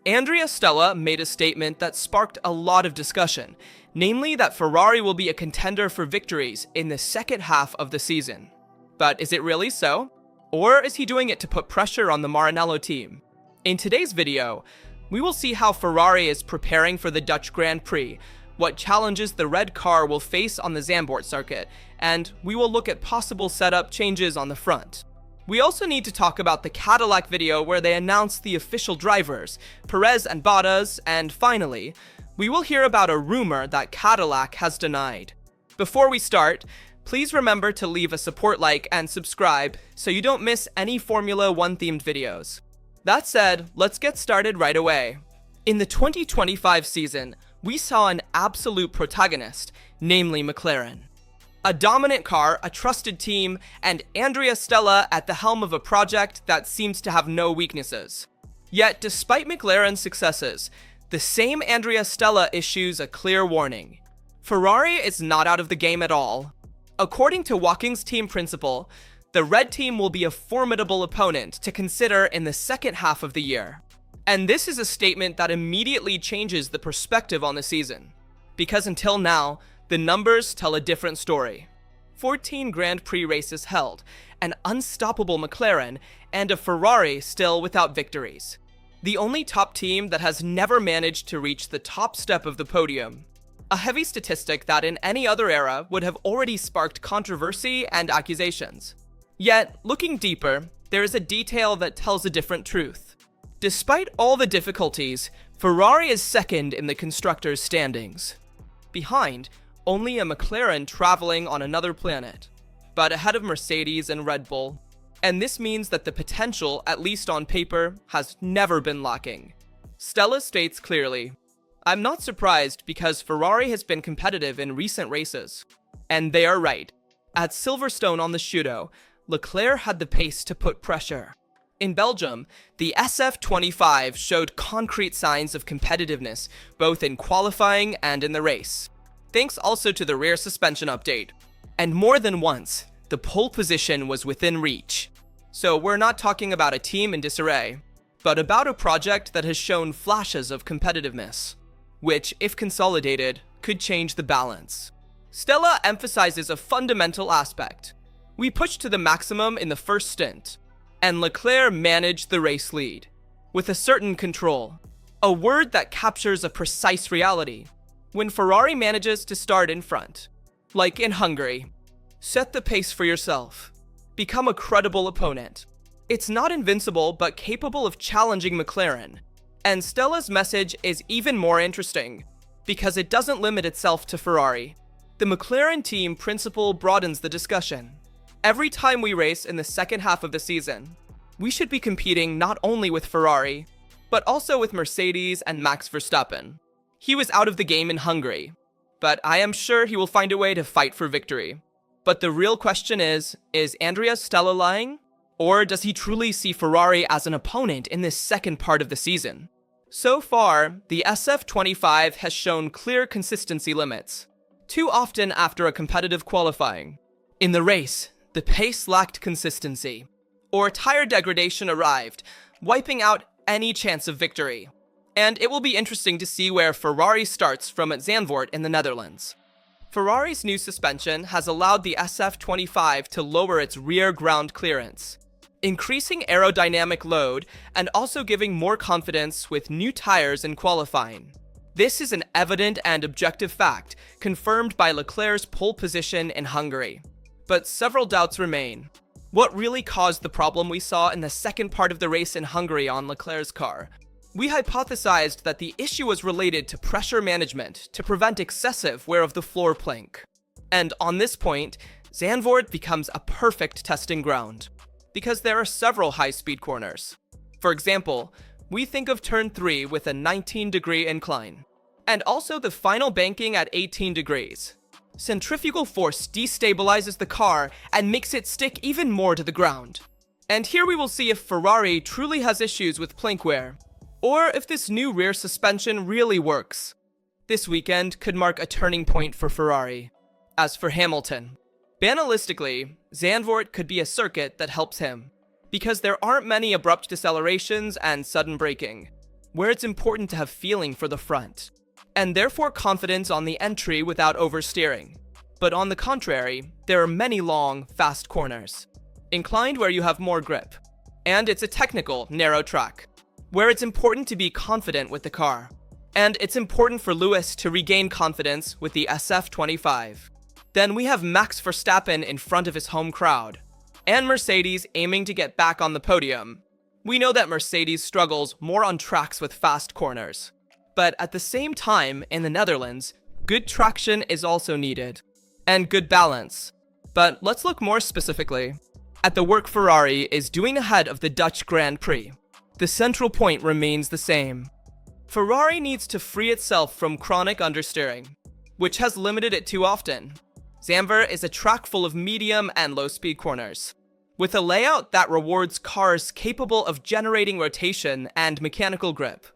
Andrea Stella made a statement that sparked a lot of discussion, namely that Ferrari will be a contender for victories in the second half of the season. But is it really so? Or is he doing it to put pressure on the Maranello team? In today's video, we will see how Ferrari is preparing for the Dutch Grand Prix, what challenges the red car will face on the Zandvoort circuit, and we will look at possible setup changes on the front. We also need to talk about the Cadillac video where they announced the official drivers, Perez and Bottas, and finally, we will hear about a rumor that Cadillac has denied. Before we start, please remember to leave a support like and subscribe so you don't miss any Formula 1 themed videos. That said, let's get started right away. In the 2025 season, we saw an absolute protagonist, namely McLaren. A dominant car, a trusted team, and Andrea Stella at the helm of a project that seems to have no weaknesses. Yet, despite McLaren's successes, the same Andrea Stella issues a clear warning. Ferrari is not out of the game at all. According to Walking's team principal, the red team will be a formidable opponent to consider in the second half of the year. And this is a statement that immediately changes the perspective on the season. Because until now, the numbers tell a different story. 14 Grand Prix races held, an unstoppable McLaren, and a Ferrari still without victories. The only top team that has never managed to reach the top step of the podium. A heavy statistic that in any other era would have already sparked controversy and accusations. Yet, looking deeper, there is a detail that tells a different truth. Despite all the difficulties, Ferrari is second in the constructors' standings. Behind, only a McLaren traveling on another planet, but ahead of Mercedes and Red Bull, and this means that the potential, at least on paper, has never been lacking. Stella states clearly, "I'm not surprised because Ferrari has been competitive in recent races." And they are right. At Silverstone on the Schuto, Leclerc had the pace to put pressure. In Belgium, the SF25 showed concrete signs of competitiveness, both in qualifying and in the race. Thanks also to the rear suspension update. And more than once, the pole position was within reach. So we're not talking about a team in disarray, but about a project that has shown flashes of competitiveness, which, if consolidated, could change the balance. Stella emphasizes a fundamental aspect. We pushed to the maximum in the first stint, and Leclerc managed the race lead, with a certain control, a word that captures a precise reality. When Ferrari manages to start in front, like in Hungary, set the pace for yourself, become a credible opponent. It's not invincible, but capable of challenging McLaren. And Stella's message is even more interesting, because it doesn't limit itself to Ferrari. The McLaren team principle broadens the discussion. Every time we race in the second half of the season, we should be competing not only with Ferrari, but also with Mercedes and Max Verstappen. He was out of the game in Hungary, but I am sure he will find a way to fight for victory. But the real question is Andrea Stella lying? Or does he truly see Ferrari as an opponent in this second part of the season? So far, the SF25 has shown clear consistency limits, too often after a competitive qualifying. In the race, the pace lacked consistency, or tire degradation arrived, wiping out any chance of victory. And it will be interesting to see where Ferrari starts from at Zandvoort in the Netherlands. Ferrari's new suspension has allowed the SF25 to lower its rear ground clearance, increasing aerodynamic load and also giving more confidence with new tires in qualifying. This is an evident and objective fact, confirmed by Leclerc's pole position in Hungary. But several doubts remain. What really caused the problem we saw in the second part of the race in Hungary on Leclerc's car? We hypothesized that the issue was related to pressure management to prevent excessive wear of the floor plank. And on this point, Zandvoort becomes a perfect testing ground, because there are several high-speed corners. For example, we think of turn 3 with a 19-degree incline, and also the final banking at 18 degrees. Centrifugal force destabilizes the car and makes it stick even more to the ground. And here we will see if Ferrari truly has issues with plank wear, or if this new rear suspension really works. This weekend could mark a turning point for Ferrari. As for Hamilton, banalistically, Zandvoort could be a circuit that helps him, because there aren't many abrupt decelerations and sudden braking. where it's important to have feeling for the front, and therefore confidence on the entry without oversteering. But on the contrary, there are many long, fast corners, inclined where you have more grip. And it's a technical, narrow track, where it's important to be confident with the car. And it's important for Lewis to regain confidence with the SF25. Then we have Max Verstappen in front of his home crowd, and Mercedes aiming to get back on the podium. We know that Mercedes struggles more on tracks with fast corners. But at the same time, in the Netherlands, good traction is also needed, and good balance. But let's look more specifically at the work Ferrari is doing ahead of the Dutch Grand Prix. The central point remains the same. Ferrari needs to free itself from chronic understeering, which has limited it too often. Zandvoort is a track full of medium and low-speed corners, with a layout that rewards cars capable of generating rotation and mechanical grip,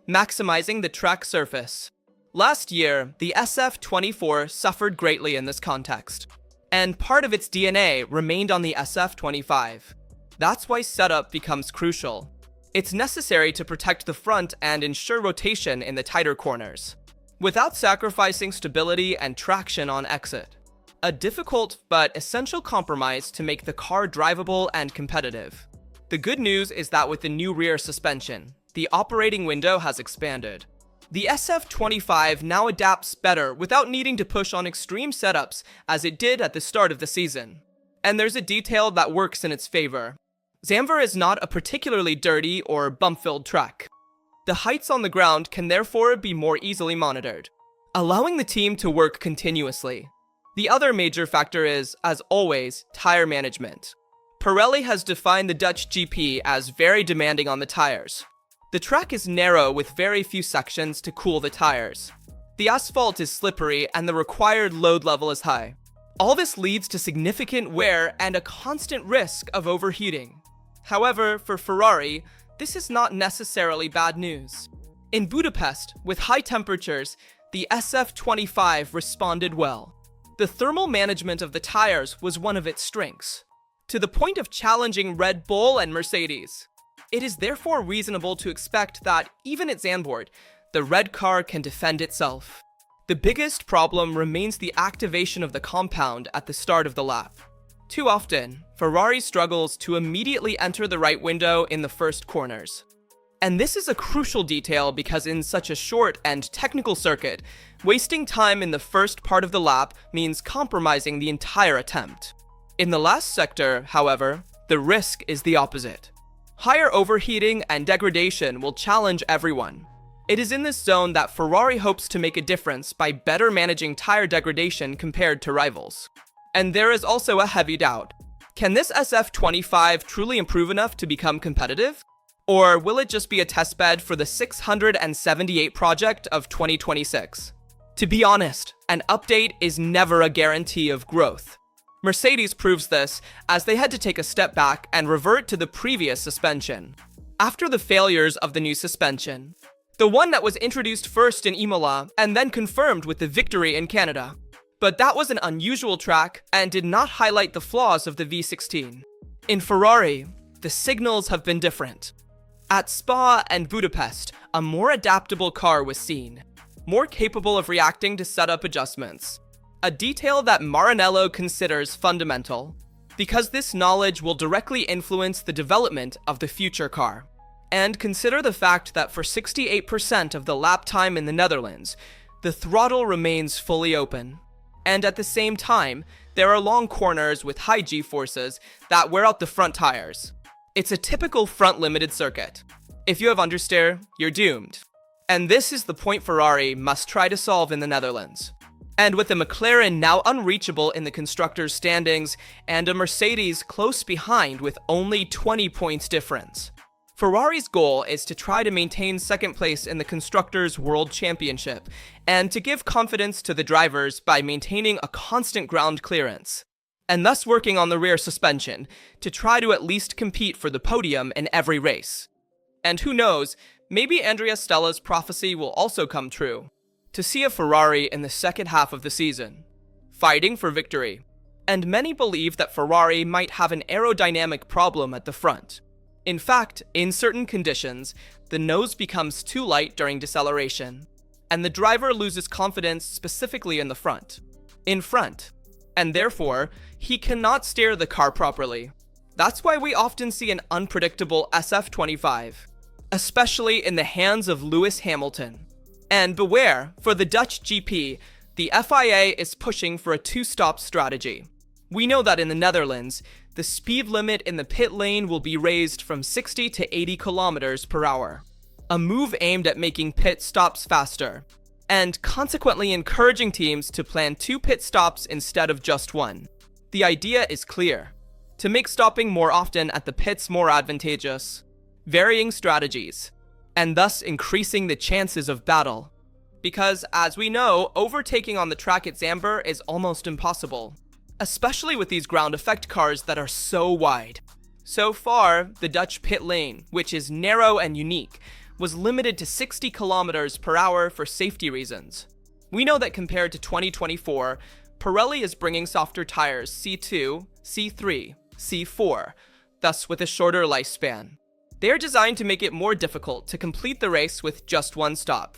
maximizing the track surface. Last year, the SF24 suffered greatly in this context, and part of its DNA remained on the SF25. That's why setup becomes crucial. It's necessary to protect the front and ensure rotation in the tighter corners, without sacrificing stability and traction on exit. A difficult but essential compromise to make the car drivable and competitive. The good news is that with the new rear suspension, the operating window has expanded. The SF25 now adapts better without needing to push on extreme setups as it did at the start of the season. And there's a detail that works in its favor. Zandvoort is not a particularly dirty or bump-filled track. The heights on the ground can therefore be more easily monitored, allowing the team to work continuously. The other major factor is, as always, tire management. Pirelli has defined the Dutch GP as very demanding on the tires. The track is narrow with very few sections to cool the tires. The asphalt is slippery and the required load level is high. All this leads to significant wear and a constant risk of overheating. However, for Ferrari, this is not necessarily bad news. In Budapest, with high temperatures, the SF25 responded well. The thermal management of the tires was one of its strengths, to the point of challenging Red Bull and Mercedes. It is therefore reasonable to expect that, even at Zandvoort, the red car can defend itself. The biggest problem remains the activation of the compound at the start of the lap. Too often, Ferrari struggles to immediately enter the right window in the first corners. And this is a crucial detail because in such a short and technical circuit, wasting time in the first part of the lap means compromising the entire attempt. In the last sector, however, the risk is the opposite. Higher overheating and degradation will challenge everyone. It is in this zone that Ferrari hopes to make a difference by better managing tire degradation compared to rivals. And there is also a heavy doubt. Can this SF25 truly improve enough to become competitive? Or will it just be a testbed for the 678 project of 2026? To be honest, an update is never a guarantee of growth. Mercedes proves this as they had to take a step back and revert to the previous suspension. After the failures of the new suspension, the one that was introduced first in Imola and then confirmed with the victory in Canada. But that was an unusual track and did not highlight the flaws of the V16. In Ferrari, the signals have been different. At Spa and Budapest, a more adaptable car was seen, more capable of reacting to setup adjustments. A detail that Maranello considers fundamental, because this knowledge will directly influence the development of the future car. And consider the fact that for 68% of the lap time in the Netherlands, the throttle remains fully open. And at the same time, there are long corners with high G-forces that wear out the front tires. It's a typical front-limited circuit. If you have understeer, you're doomed. And this is the point Ferrari must try to solve in the Netherlands. And with the McLaren now unreachable in the constructors' standings and a Mercedes close behind with only 20 points difference, Ferrari's goal is to try to maintain second place in the Constructors' World Championship and to give confidence to the drivers by maintaining a constant ground clearance, and thus working on the rear suspension to try to at least compete for the podium in every race. And who knows, maybe Andrea Stella's prophecy will also come true, to see a Ferrari in the second half of the season, fighting for victory. And many believe that Ferrari might have an aerodynamic problem at the front. In fact, in certain conditions, the nose becomes too light during deceleration, and the driver loses confidence specifically in the front. And therefore, he cannot steer the car properly. That's why we often see an unpredictable SF25, especially in the hands of Lewis Hamilton. And beware, for the Dutch GP, the FIA is pushing for a two-stop strategy. We know that in the Netherlands, the speed limit in the pit lane will be raised from 60 to 80 kilometers per hour, a move aimed at making pit stops faster, and consequently encouraging teams to plan 2 pit stops instead of just 1. The idea is clear: to make stopping more often at the pits more advantageous, varying strategies, and thus increasing the chances of battle. Because, as we know, overtaking on the track at Zandvoort is almost impossible, especially with these ground effect cars that are so wide. So far, the Dutch pit lane, which is narrow and unique, was limited to 60 kilometers per hour for safety reasons. We know that compared to 2024, Pirelli is bringing softer tires C2, C3, C4, thus with a shorter lifespan. They are designed to make it more difficult to complete the race with just one stop.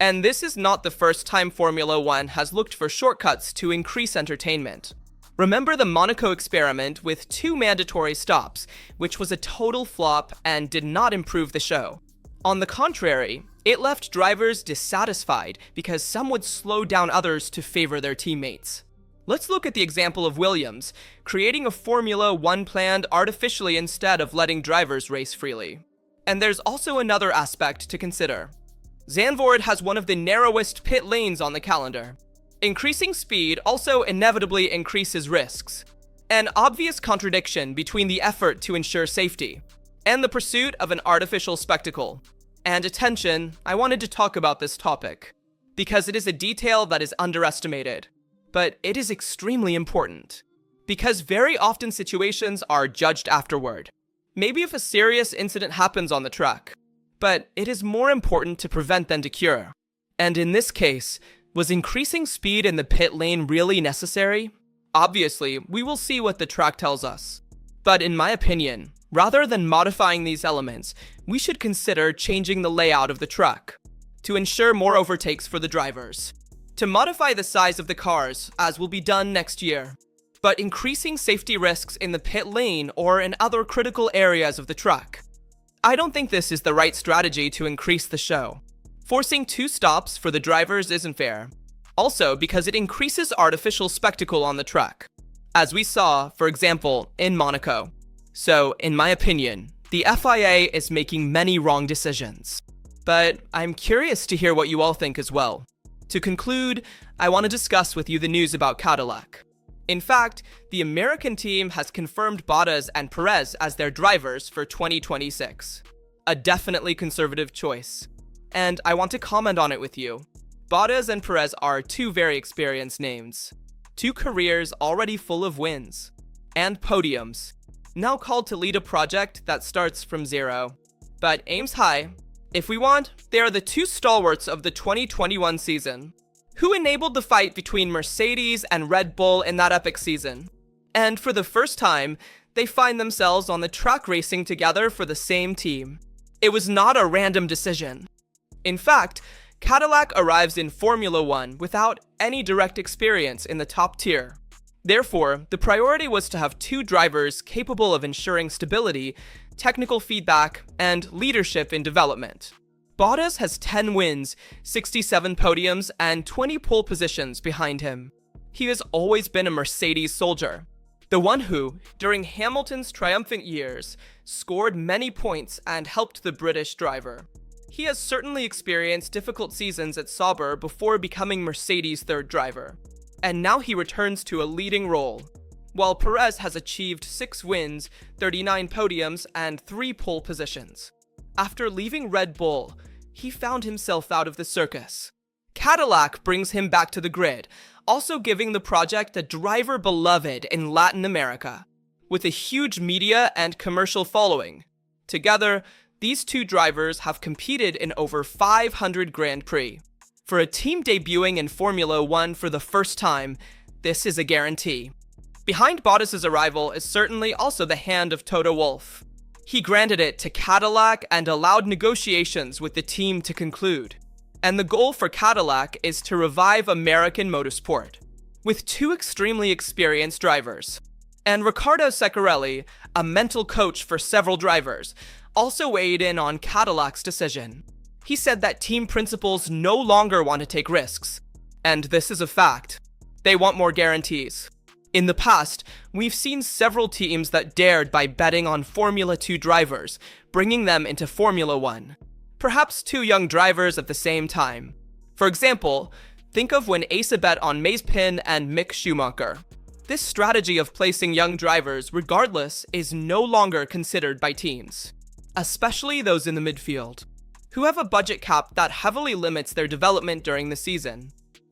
And this is not the first time Formula One has looked for shortcuts to increase entertainment. Remember the Monaco experiment with 2 mandatory stops, which was a total flop and did not improve the show. On the contrary, it left drivers dissatisfied because some would slow down others to favor their teammates. Let's look at the example of Williams, creating a Formula One planned artificially instead of letting drivers race freely. And there's also another aspect to consider. Zandvoort has one of the narrowest pit lanes on the calendar. Increasing speed also inevitably increases risks. An obvious contradiction between the effort to ensure safety and the pursuit of an artificial spectacle. And attention, I wanted to talk about this topic, because it is a detail that is underestimated. But it is extremely important, because very often situations are judged afterward. Maybe if a serious incident happens on the track, but it is more important to prevent than to cure. And in this case, was increasing speed in the pit lane really necessary? Obviously, we will see what the track tells us. But in my opinion, rather than modifying these elements, we should consider changing the layout of the track to ensure more overtakes for the drivers, to modify the size of the cars, as will be done next year, but increasing safety risks in the pit lane or in other critical areas of the track. I don't think this is the right strategy to increase the show. Forcing 2 stops for the drivers isn't fair. Also, because it increases artificial spectacle on the track, as we saw, for example, in Monaco. So, in my opinion, the FIA is making many wrong decisions. But I'm curious to hear what you all think as well. To conclude, I want to discuss with you the news about Cadillac. In fact, the American team has confirmed Bottas and Perez as their drivers for 2026. A definitely conservative choice. And I want to comment on it with you. Bottas and Perez are 2 very experienced names. 2 careers already full of wins and podiums, now called to lead a project that starts from 0, but aims high. If we want, they are the 2 stalwarts of the 2021 season, who enabled the fight between Mercedes and Red Bull in that epic season. And for the first time, they find themselves on the track racing together for the same team. It was not a random decision. In fact, Cadillac arrives in Formula One without any direct experience in the top tier. Therefore, the priority was to have 2 drivers capable of ensuring stability, technical feedback, and leadership in development. Bottas has 10 wins, 67 podiums, and 20 pole positions behind him. He has always been a Mercedes soldier, the one who, during Hamilton's triumphant years, scored many points and helped the British driver. He has certainly experienced difficult seasons at Sauber before becoming Mercedes' 3rd driver, and now he returns to a leading role, while Perez has achieved 6 wins, 39 podiums, and 3 pole positions. After leaving Red Bull, he found himself out of the circus. Cadillac brings him back to the grid, also giving the project a driver beloved in Latin America, with a huge media and commercial following. Together, these 2 drivers have competed in over 500 Grand Prix. For a team debuting in Formula One for the first time, this is a guarantee. Behind Bottas' arrival is certainly also the hand of Toto Wolff. He granted it to Cadillac and allowed negotiations with the team to conclude. And the goal for Cadillac is to revive American motorsport, with two extremely experienced drivers. And Riccardo Ceccarelli, a mental coach for several drivers, also weighed in on Cadillac's decision. He said that team principals no longer want to take risks. And this is a fact. They want more guarantees. In the past, we've seen several teams that dared by betting on Formula 2 drivers, bringing them into Formula 1. Perhaps two young drivers at the same time. For example, think of when Asa bet on Mazepin and Mick Schumacher. This strategy of placing young drivers regardless is no longer considered by teams, especially those in the midfield, who have a budget cap that heavily limits their development during the season.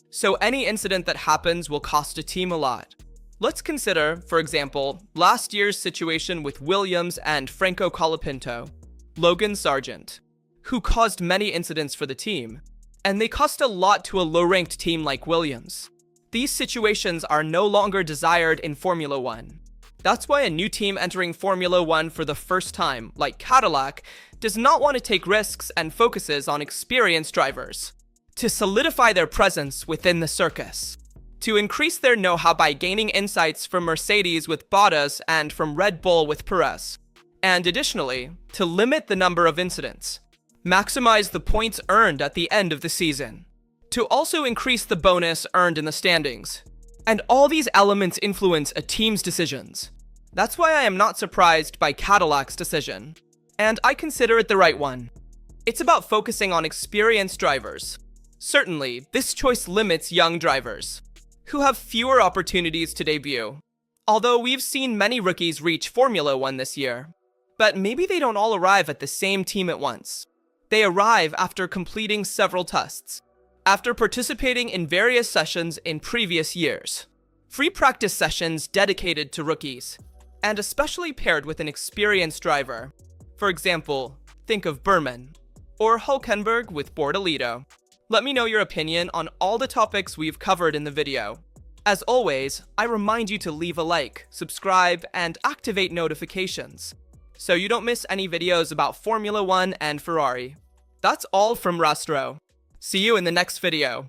So any incident that happens will cost a team a lot. Let's consider, for example, last year's situation with Williams and Franco Colapinto, Logan Sargent, who caused many incidents for the team, and they cost a lot to a low-ranked team like Williams. These situations are no longer desired in Formula 1. That's why a new team entering Formula 1 for the first time, like Cadillac, does not want to take risks and focuses on experienced drivers, to solidify their presence within the circus, to increase their know-how by gaining insights from Mercedes with Bottas and from Red Bull with Perez, and additionally, to limit the number of incidents, maximize the points earned at the end of the season, to also increase the bonus earned in the standings. And all these elements influence a team's decisions. That's why I am not surprised by Cadillac's decision, and I consider it the right one. It's about focusing on experienced drivers. Certainly, this choice limits young drivers, who have fewer opportunities to debut. Although we've seen many rookies reach Formula 1 this year. But maybe they don't all arrive at the same team at once. They arrive after completing several tests, after participating in various sessions in previous years, free practice sessions dedicated to rookies, and especially paired with an experienced driver. For example, think of Berman, or Hülkenberg with Bortolito. Let me know your opinion on all the topics we've covered in the video. As always, I remind you to leave a like, subscribe, and activate notifications, so you don't miss any videos about Formula 1 and Ferrari. That's all from Rastro. See you in the next video.